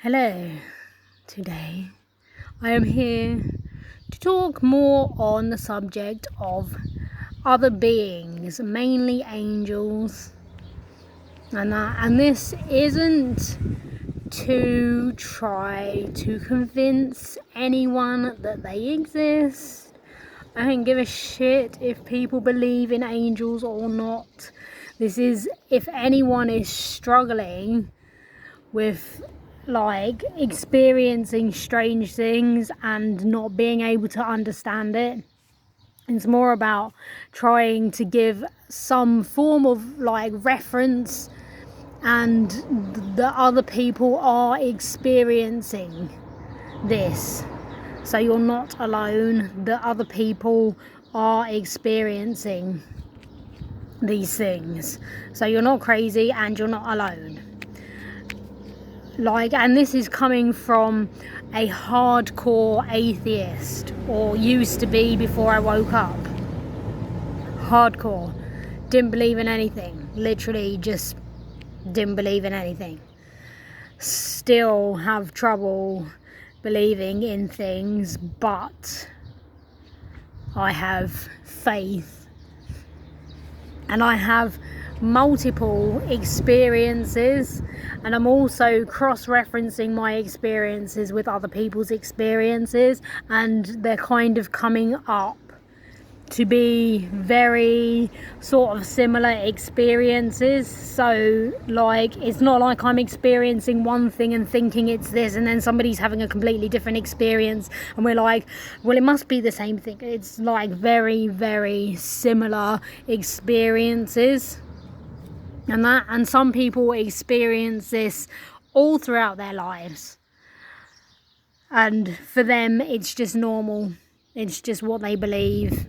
Hello, today I am here to talk more on the subject of other beings, mainly angels, and this isn't to try to convince anyone that they exist. I don't give a shit if people believe in angels or not. This is if anyone is struggling with experiencing strange things and not being able to understand it. It's more about trying to give some form of reference and that other people are experiencing this, so you're not alone, that other people are experiencing these things, so you're not crazy and you're not alone. And this is coming from a hardcore atheist, or used to be before I woke up. Hardcore. Didn't believe in anything. Literally just didn't believe in anything. Still have trouble believing in things, but I have faith. And I have multiple experiences, and I'm also cross-referencing my experiences with other people's experiences, and they're kind of coming up to be very sort of similar experiences. So it's not like I'm experiencing one thing and thinking it's this, and then somebody's having a completely different experience and we're like, well, it must be the same thing. It's very, very similar experiences. And some people experience this all throughout their lives, and for them it's just normal. It's just what they believe.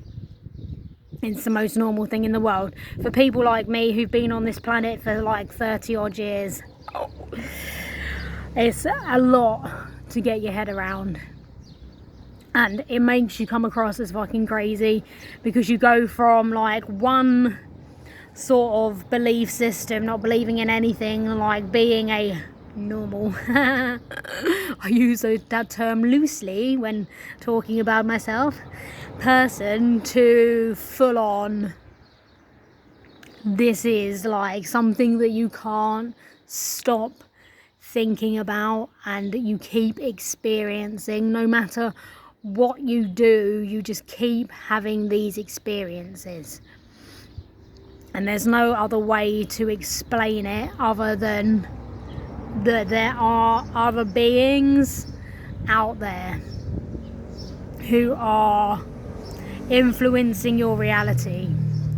It's the most normal thing in the world. For people like me who've been on this planet for 30 odd years, it's a lot to get your head around, and it makes you come across as fucking crazy, because you go from one sort of belief system, not believing in anything, being a normal I use that term loosely when talking about myself, person, to full on, this is something that you can't stop thinking about and you keep experiencing. No matter what you do, you just keep having these experiences. And there's no other way to explain it other than that there are other beings out there who are influencing your reality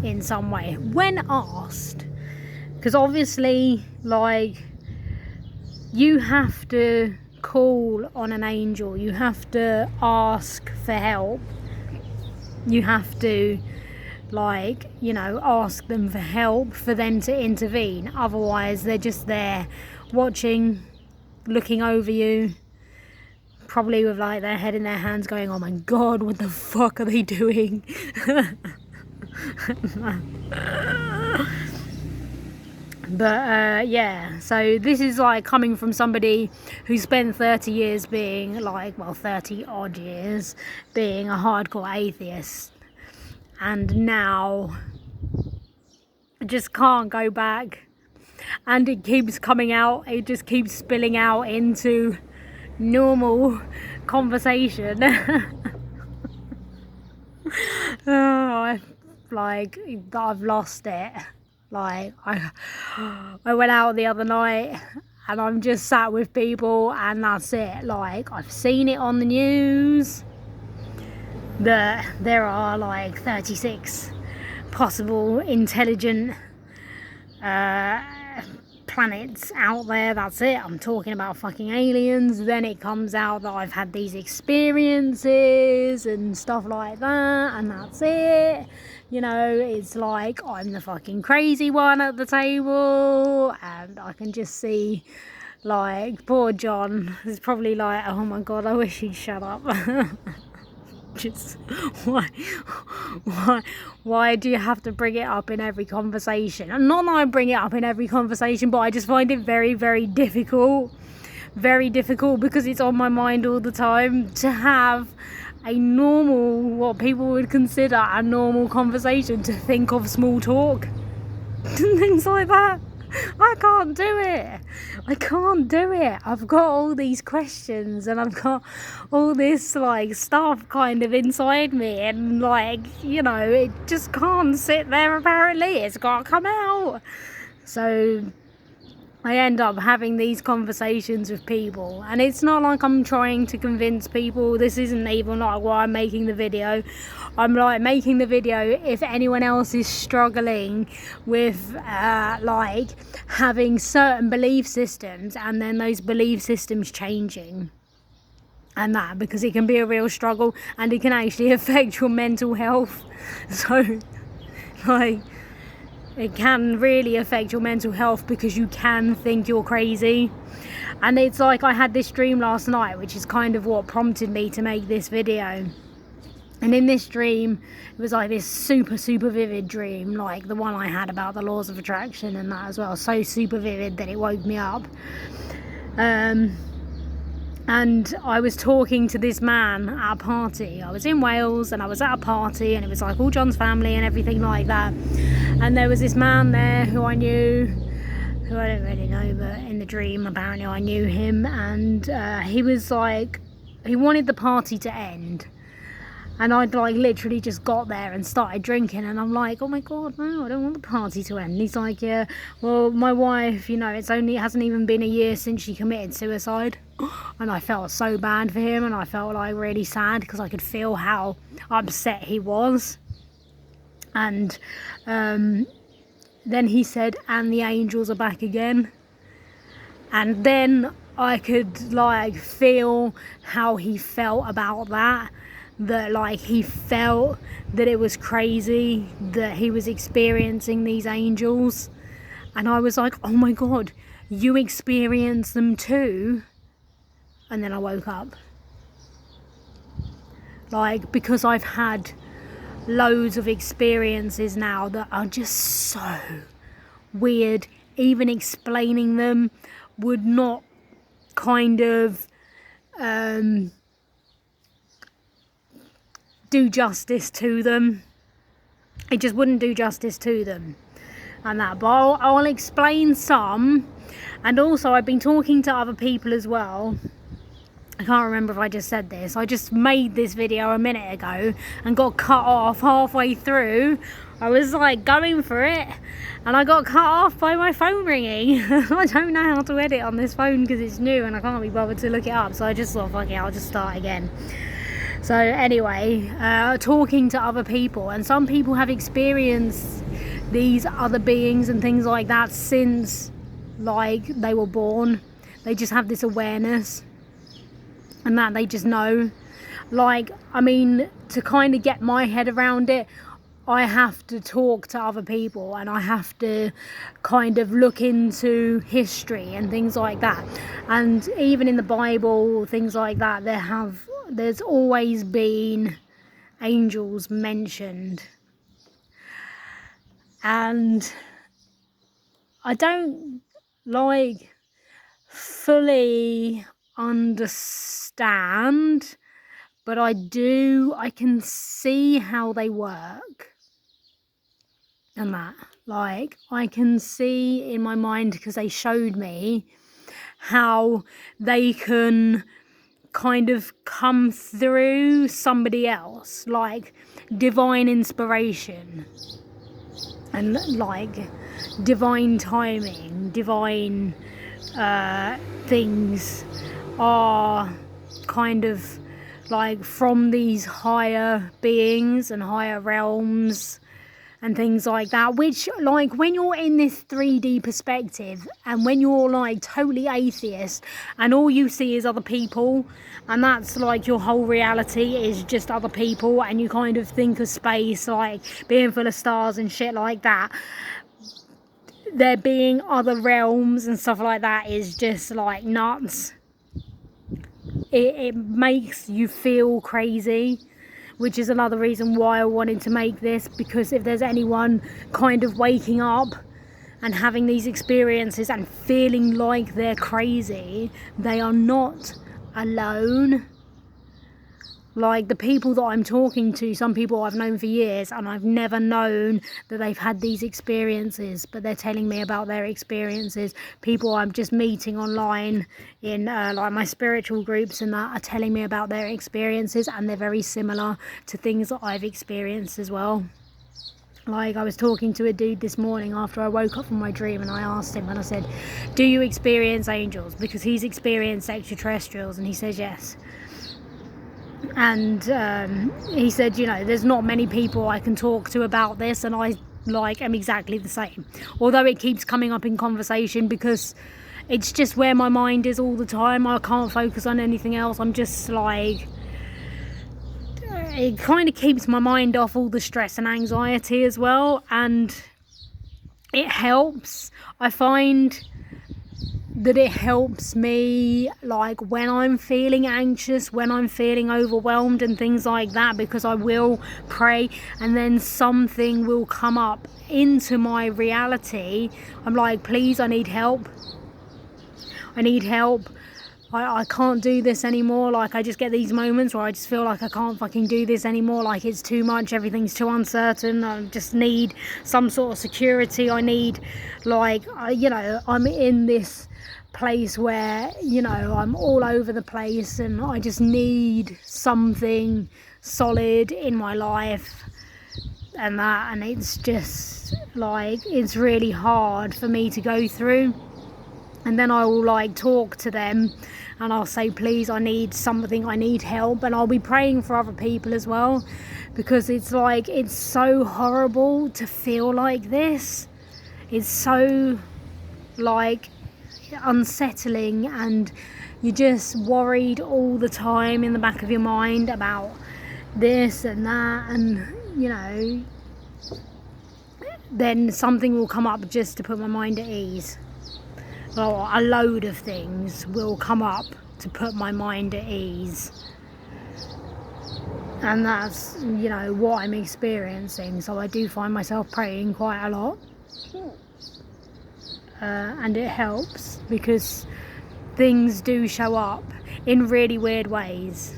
in some way. When asked, because obviously you have to call on an angel, you have to ask for help, you have to ask them for help for them to intervene. Otherwise they're just there watching, looking over you, probably with their head in their hands going, oh my god, what the fuck are they doing? But yeah, so this is coming from somebody who spent 30 years being 30 odd years being a hardcore atheist, and now just can't go back, and it keeps coming out, it just keeps spilling out into normal conversation. I've lost it. I went out the other night and I'm just sat with people, and that's it. I've seen it on the news that there are 36 possible intelligent planets out there. That's it. I'm talking about fucking aliens. Then it comes out that I've had these experiences and stuff like that, and that's it. It's I'm the fucking crazy one at the table, and I can just see poor John is probably oh my god, I wish he'd shut up. Just why do you have to bring it up in every conversation? And not that I bring it up in every conversation, but I just find it very, very difficult very difficult because it's on my mind all the time to have a normal, what people would consider a normal conversation, to think of small talk and things like that. I can't do it. I've got all these questions and I've got all this like stuff kind of inside me, and like, you know, it just can't sit there apparently. It's got to come out. So I end up having these conversations with people, and it's not like I'm trying to convince people. This isn't even like why I'm making the video. I'm like making the video if anyone else is struggling with like having certain belief systems and then those belief systems changing and that, because it can be a real struggle and it can actually affect your mental health. So like, it can really affect your mental health because you can think you're crazy. And it's like, I had this dream last night, which is kind of what prompted me to make this video. And in this dream, it was like this super vivid dream, like the one I had about the laws of attraction and that as well. So super vivid that it woke me up. And I was talking to this man at a party. I was in Wales and I was at a party, and it was like all John's family and everything like that. And there was this man there who I knew, who I don't really know, but in the dream apparently I knew him. And he was like, he wanted the party to end. And I'd like literally just got there and started drinking, and I'm like, oh my god, no, I don't want the party to end. And he's like, yeah, well, my wife, you know, it hasn't even been a year since she committed suicide. And I felt so bad for him, and I felt like really sad because I could feel how upset he was. And then he said, and the angels are back again. And then I could like feel how he felt about that like he felt that it was crazy that he was experiencing these angels. And I was like, oh my god, you experience them too? And then I woke up, like, because I've had loads of experiences now that are just so weird. Even explaining them would not kind of do justice to them. It just wouldn't do justice to them and that. But I'll explain some. And also I've been talking to other people as well. I can't remember if I just said this. I just made this video a minute ago and got cut off halfway through. I was like going for it and I got cut off by my phone ringing. I don't know how to edit on this phone because it's new and I can't be bothered to look it up. So I just thought, fuck it, I'll just start again. So anyway, talking to other people, and some people have experienced these other beings and things like that since like they were born. They just have this awareness and that they just know. Like, I mean, to kind of get my head around it, I have to talk to other people and I have to kind of look into history and things like that. And even in the Bible, things like that, there's always been angels mentioned. And I don't like fully understand, but I can see how they work and that. Like, I can see in my mind, because they showed me how they can kind of come through somebody else, like divine inspiration and like divine timing, divine things are kind of like from these higher beings and higher realms and things like that, which, like, when you're in this 3D perspective and when you're like totally atheist and all you see is other people, and that's like your whole reality is just other people, and you kind of think of space like being full of stars and shit like that, there being other realms and stuff like that is just like nuts. It makes you feel crazy, which is another reason why I wanted to make this, because if there's anyone kind of waking up and having these experiences and feeling like they're crazy, they are not alone. Like, the people that I'm talking to, some people I've known for years, and I've never known that they've had these experiences, but they're telling me about their experiences. People I'm just meeting online in like my spiritual groups and that are telling me about their experiences, and they're very similar to things that I've experienced as well. Like, I was talking to a dude this morning after I woke up from my dream, and I asked him, and I said, do you experience angels? Because he's experienced extraterrestrials, and he says yes. And he said, you know, there's not many people I can talk to about this, and I am exactly the same, although it keeps coming up in conversation because it's just where my mind is all the time. I can't focus on anything else. I'm just like, it kind of keeps my mind off all the stress and anxiety as well, and it helps. I find that it helps me, like, when I'm feeling anxious, when I'm feeling overwhelmed and things like that, because I will pray and then something will come up into my reality. I'm like, please, I need help. I need help. I can't do this anymore. Like, I just get these moments where I just feel like I can't fucking do this anymore. Like, it's too much. Everything's too uncertain. I just need some sort of security. I need, like, you know, I'm in this place where, you know, I'm all over the place, and I just need something solid in my life and that. And it's just, like, it's really hard for me to go through. And then I will, like, talk to them, and I'll say, please, I need something, I need help. And I'll be praying for other people as well, because it's like, it's so horrible to feel like this. It's so, like, unsettling, and you're just worried all the time in the back of your mind about this and that, and, you know, then something will come up just to put my mind at ease. Well, a load of things will come up to put my mind at ease, and that's, you know, what I'm experiencing. So I do find myself praying quite a lot, and it helps, because things do show up in really weird ways.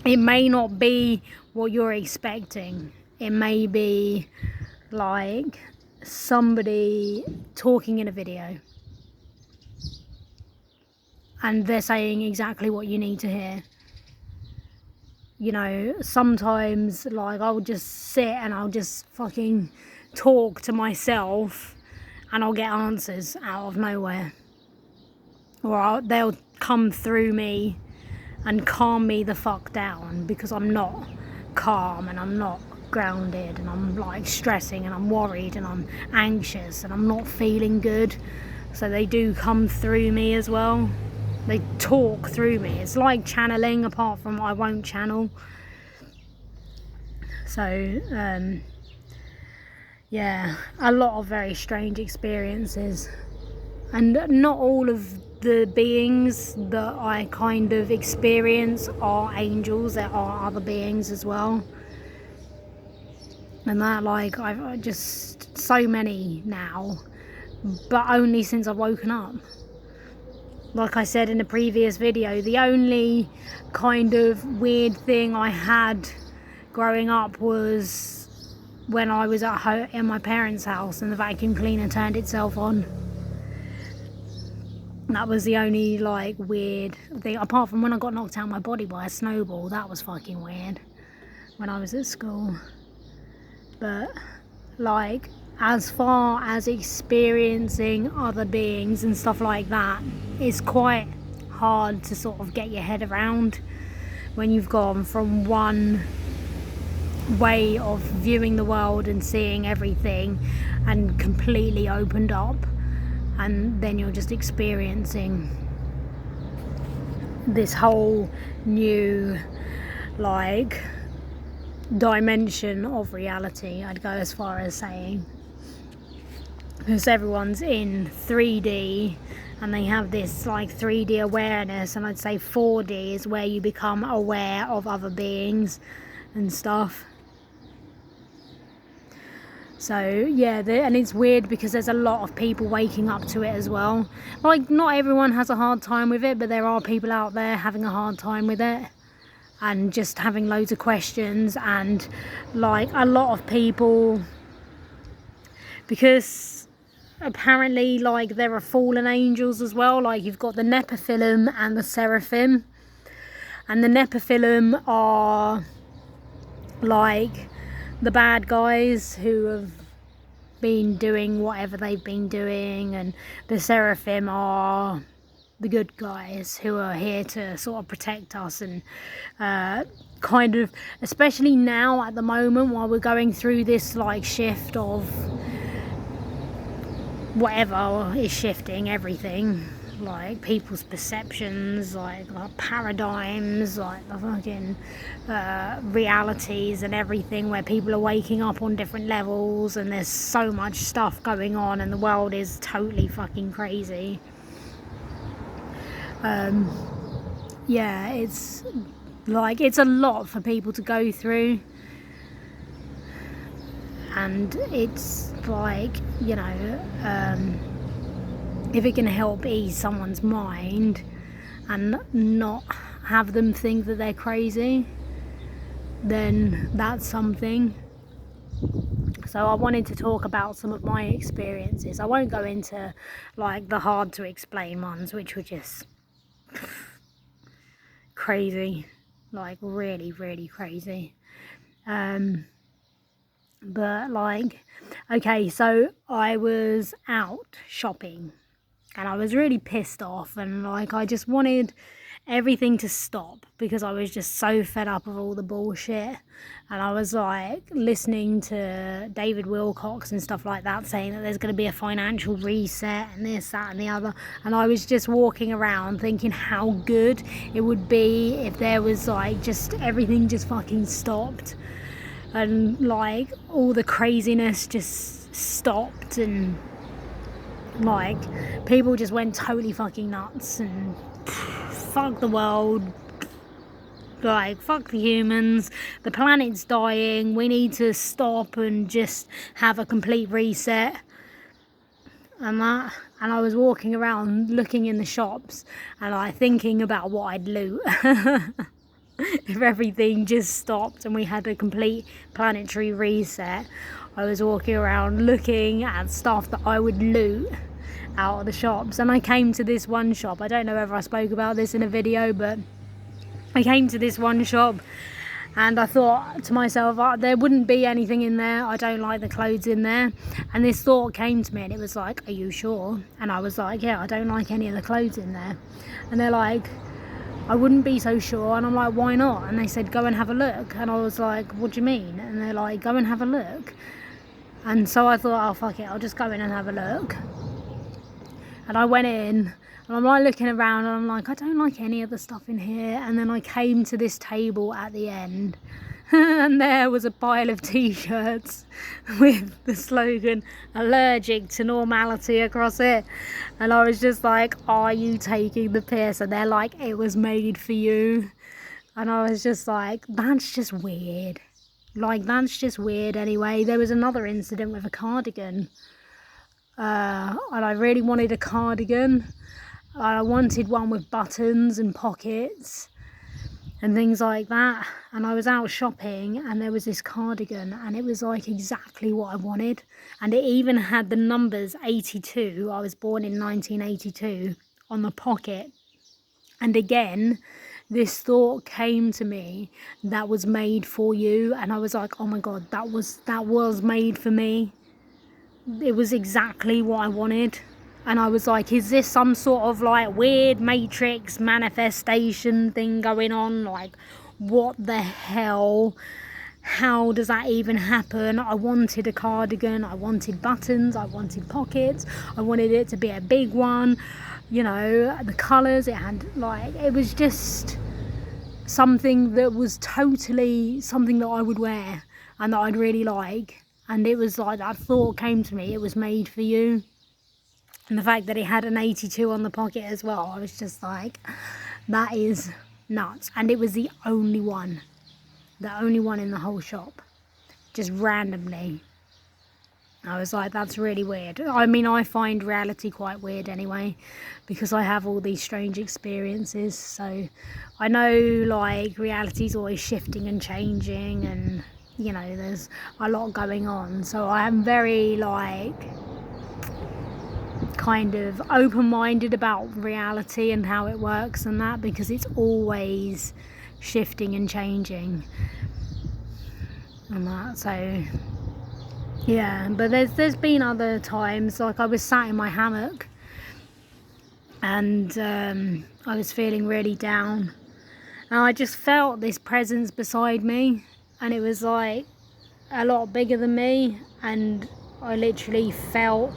It may not be what you're expecting. It may be like somebody talking in a video, and they're saying exactly what you need to hear. You know, sometimes, like, I'll just sit and I'll just fucking talk to myself, and I'll get answers out of nowhere. Or they'll come through me and calm me the fuck down, because I'm not calm, and I'm not grounded, and I'm, like, stressing, and I'm worried, and I'm anxious, and I'm not feeling good. So they do come through me as well. They talk through me. It's like channeling, apart from I won't channel. So, yeah, a lot of very strange experiences. And not all of the beings that I kind of experience are angels. There are other beings as well. And that, like, I've just so many now, but only since I've woken up. Like I said in a previous video, the only kind of weird thing I had growing up was when I was at home in my parents' house and the vacuum cleaner turned itself on. That was the only, like, weird thing, apart from when I got knocked out of my body by a snowball. That was fucking weird when I was at school. But, like, as far as experiencing other beings and stuff like that, it's quite hard to sort of get your head around when you've gone from one way of viewing the world and seeing everything and completely opened up, and then you're just experiencing this whole new, like, dimension of reality. I'd go as far as saying, because everyone's in 3D and they have this, like, 3D awareness, and I'd say 4D is where you become aware of other beings and stuff. So yeah, and it's weird because there's a lot of people waking up to it as well. Like, not everyone has a hard time with it, but there are people out there having a hard time with it and just having loads of questions. And like, a lot of people, because apparently like there are fallen angels as well. Like, you've got the Nephilim and the Seraphim, and the Nephilim are like the bad guys who have been doing whatever they've been doing, and the Seraphim are the good guys who are here to sort of protect us. And kind of, especially now at the moment while we're going through this like shift of whatever is shifting everything, like people's perceptions, like paradigms, like the fucking realities and everything, where people are waking up on different levels, and there's so much stuff going on, and the world is totally fucking crazy. Yeah, it's like, it's a lot for people to go through, and it's like, you know, if it can help ease someone's mind and not have them think that they're crazy, then that's something. So I wanted to talk about some of my experiences. I won't go into like the hard to explain ones, which were just crazy, like really, really crazy. But like, okay, so I was out shopping and I was really pissed off, and like, I just wanted everything to stop because I was just so fed up of all the bullshit. And I was like listening to David Wilcox and stuff like that, saying that there's going to be a financial reset and this, that and the other, and I was just walking around thinking how good it would be if there was like just everything just fucking stopped, and like all the craziness just stopped, and like people just went totally fucking nuts, and fuck the world, like fuck the humans, the planet's dying, we need to stop and just have a complete reset and that. And I was walking around looking in the shops and like thinking about what I'd loot if everything just stopped and we had a complete planetary reset. I was walking around looking at stuff that I would loot out of the shops, and I came to this one shop. I don't know whether I spoke about this in a video, but I came to this one shop and I thought to myself, there wouldn't be anything in there, I don't like the clothes in there. And this thought came to me and it was like, are you sure? And I was like, yeah, I don't like any of the clothes in there. And they're like, I wouldn't be so sure. And I'm like, why not? And they said, go and have a look. And I was like, what do you mean? And they're like, go and have a look. And so I thought, oh fuck it, I'll just go in and have a look. And I went in and I'm like looking around and I'm like, I don't like any of the stuff in here. And then I came to this table at the end and there was a pile of t-shirts with the slogan allergic to normality across it. And I was just like, are you taking the piss? And they're like, it was made for you. And I was just like, that's just weird. Like, that's just weird anyway. There was another incident with a cardigan. And I really wanted a cardigan. I wanted one with buttons and pockets and things like that. And I was out shopping and there was this cardigan and it was like exactly what I wanted. And it even had the numbers 82. I was born in 1982 on the pocket. And again, this thought came to me, that was made for you. And I was like, oh my God, that was made for me. It was exactly what I wanted. And I was like, is this some sort of like weird matrix manifestation thing going on? Like, what the hell? How does that even happen? I wanted a cardigan, I wanted buttons, I wanted pockets, I wanted it to be a big one, you know, the colours it had, like, it was just something that was totally something that I would wear and that I'd really like. And it was like, that thought came to me, it was made for you. And the fact that it had an 82 on the pocket as well, I was just like, that is nuts. And it was the only one in the whole shop, just randomly. I was like, that's really weird. I mean, I find reality quite weird anyway, because I have all these strange experiences. So I know, like, reality's always shifting and changing, and, you know, there's a lot going on. So I am very, like, kind of open-minded about reality and how it works and that, because it's always shifting and changing and that. So yeah, but there's been other times, like I was sat in my hammock and I was feeling really down, and I just felt this presence beside me, and it was like a lot bigger than me, and I literally felt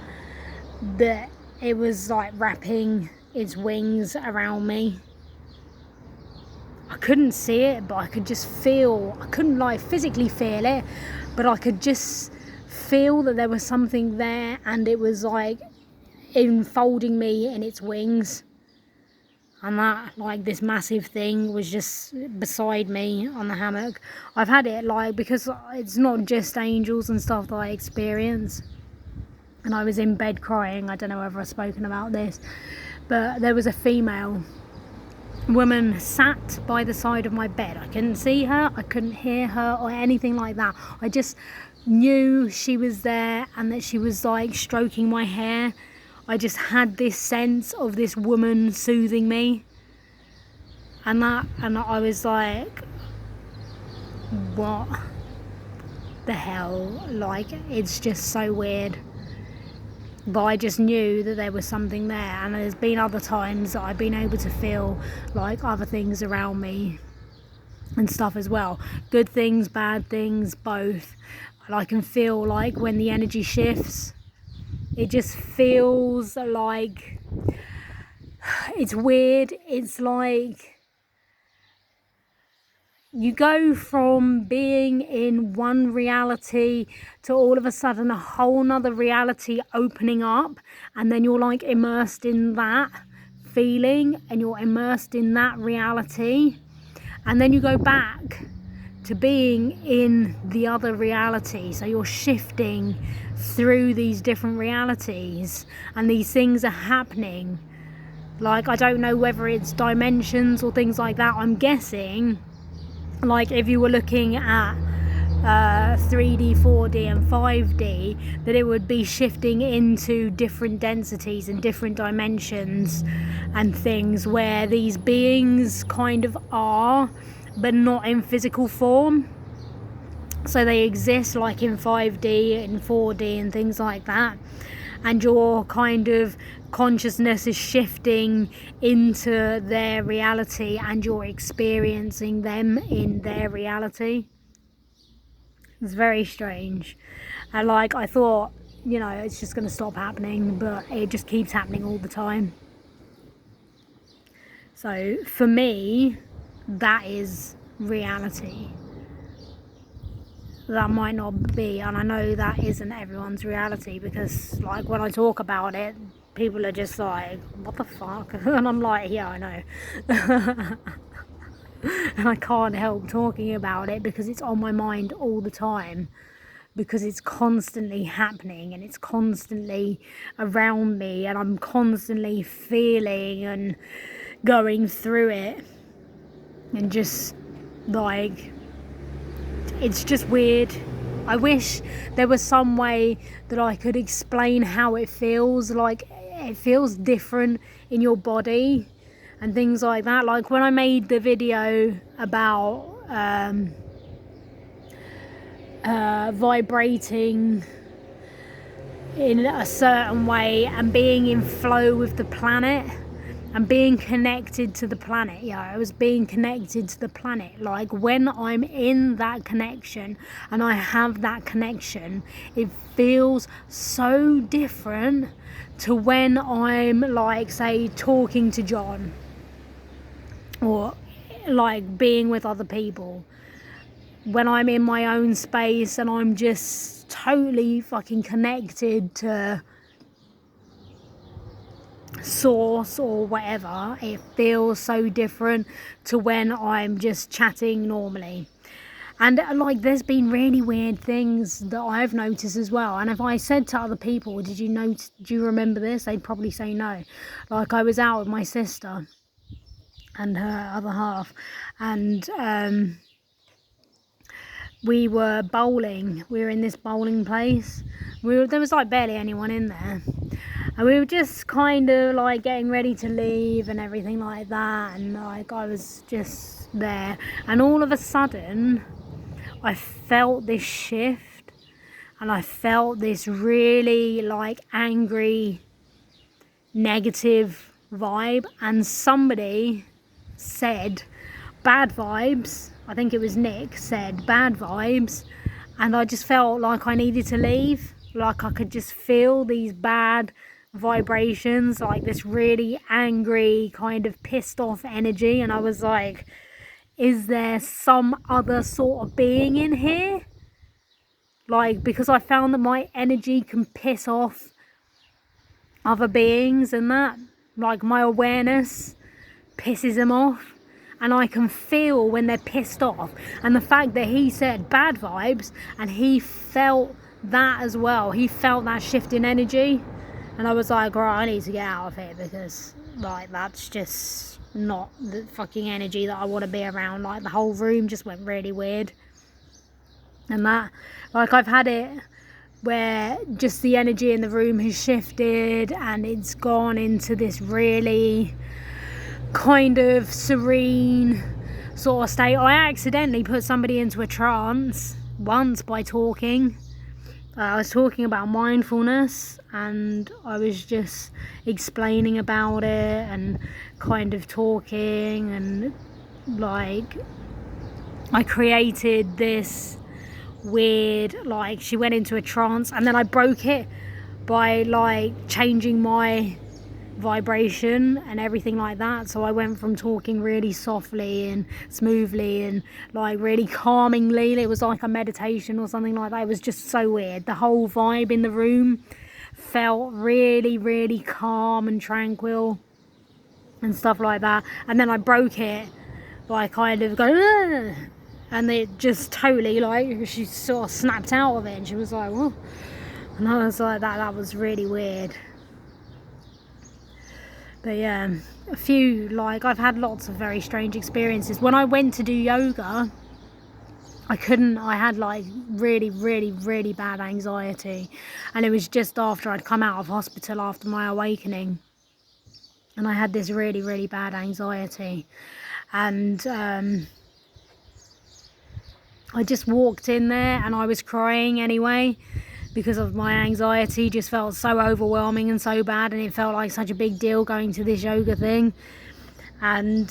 that it was like wrapping its wings around me. I couldn't see it, but I could just feel, I couldn't like physically feel it, but I could just feel that there was something there, and it was like enfolding me in its wings, and that, like, this massive thing was just beside me on the hammock. I've had it, like, because it's not just angels and stuff that I experience, and I was in bed crying. I don't know whether I've spoken about this, but there was a female woman sat by the side of my bed. I couldn't see her, I couldn't hear her or anything like that. I just knew she was there and that she was like stroking my hair. I just had this sense of this woman soothing me, and I was like, what the hell? Like, it's just so weird. But I just knew that there was something there, and there's been other times that I've been able to feel like other things around me and stuff as well. Good things, bad things, both. And I can feel like when the energy shifts, it just feels like, it's weird. It's like you go from being in one reality to all of a sudden a whole nother reality opening up, and then you're like immersed in that feeling and you're immersed in that reality, and then you go back to being in the other reality. So you're shifting through these different realities, and these things are happening. Like, I don't know whether it's dimensions or things like that. I'm guessing, like, if you were looking at 3D, 4D and 5D, that it would be shifting into different densities and different dimensions and things, where these beings kind of are, but not in physical form. So they exist like in 5D and 4D and things like that, and your kind of consciousness is shifting into their reality and you're experiencing them in their reality. It's very strange. And like, I thought, you know, it's just going to stop happening, but it just keeps happening all the time. So for me, that is reality. That might not be, and I know that isn't everyone's reality, because like when I talk about it, people are just like, what the fuck? And I'm like, yeah, I know. And I can't help talking about it because it's on my mind all the time, because it's constantly happening and it's constantly around me, and I'm constantly feeling and going through it, and just like, it's just weird. I wish there was some way that I could explain how it feels. Like, it feels different in your body and things like that. Like when I made the video about vibrating in a certain way and being in flow with the planet and being connected to the planet. Yeah, I was being connected to the planet. Like when I'm in that connection and I have that connection, it feels so different to when I'm like, say, talking to John, or like being with other people. When I'm in my own space and I'm just totally fucking connected to source or whatever, it feels so different to when I'm just chatting normally. And like, there's been really weird things that I've noticed as well. And if I said to other people, do you remember this? They'd probably say no. Like, I was out with my sister and her other half, and we were bowling. We were in this bowling place. There was like barely anyone in there. And we were just kind of like getting ready to leave and everything like that. And like, I was just there. And all of a sudden, I felt this shift. And I felt this really like angry, negative vibe. And somebody said, bad vibes. I think it was Nick said, bad vibes. And I just felt like I needed to leave. Like, I could just feel these bad vibrations, like this really angry, kind of pissed off energy. And I was like, is there some other sort of being in here? Like, because I found that my energy can piss off other beings, and that, like, my awareness pisses them off, and I can feel when they're pissed off. And the fact that he said bad vibes, and he felt that as well, he felt that shift in energy. And I was like, right, I need to get out of here, because like, that's just not the fucking energy that I want to be around. Like, the whole room just went really weird. And that, like, I've had it where just the energy in the room has shifted, and it's gone into this really kind of serene sort of state. I accidentally put somebody into a trance once by talking. I was talking about mindfulness, and I was just explaining about it and kind of talking, and like, I created this weird, like, she went into a trance, and then I broke it by like changing my vibration and everything like that. So I went from talking really softly and smoothly and like really calmingly. It was like a meditation or something like that. It was just so weird. The whole vibe in the room felt really, really calm and tranquil and stuff like that. And then I broke it by kind of going, "Ugh," and it just totally, like, she sort of snapped out of it, and she was like, "Whoa." And I was like, that was really weird. But yeah, a few, like, I've had lots of very strange experiences. When I went to do yoga, I had like really, really, really bad anxiety. And it was just after I'd come out of hospital after my awakening. And I had this really, really bad anxiety. And I just walked in there, and I was crying anyway, because of my anxiety. Just felt so overwhelming and so bad, and it felt like such a big deal going to this yoga thing. And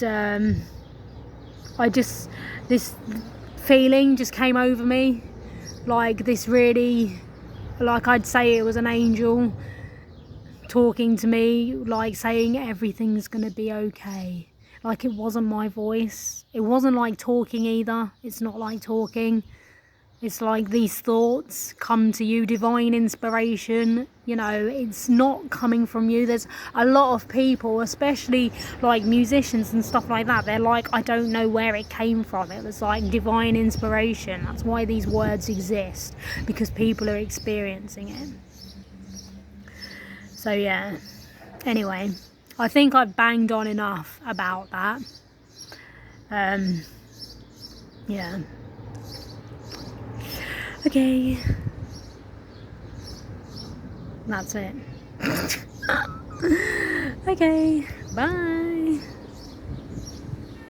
this feeling just came over me, like this really, like, I'd say it was an angel talking to me, like saying everything's gonna be okay. Like, it wasn't my voice, it wasn't like talking either, it's not like talking. It's like these thoughts come to you, divine inspiration, you know, it's not coming from you. There's a lot of people, especially like musicians and stuff like that, they're like, I don't know where it came from. It was like divine inspiration. That's why these words exist, because people are experiencing it. So yeah, anyway, I think I've banged on enough about that. Yeah. Okay, that's it. Okay, bye.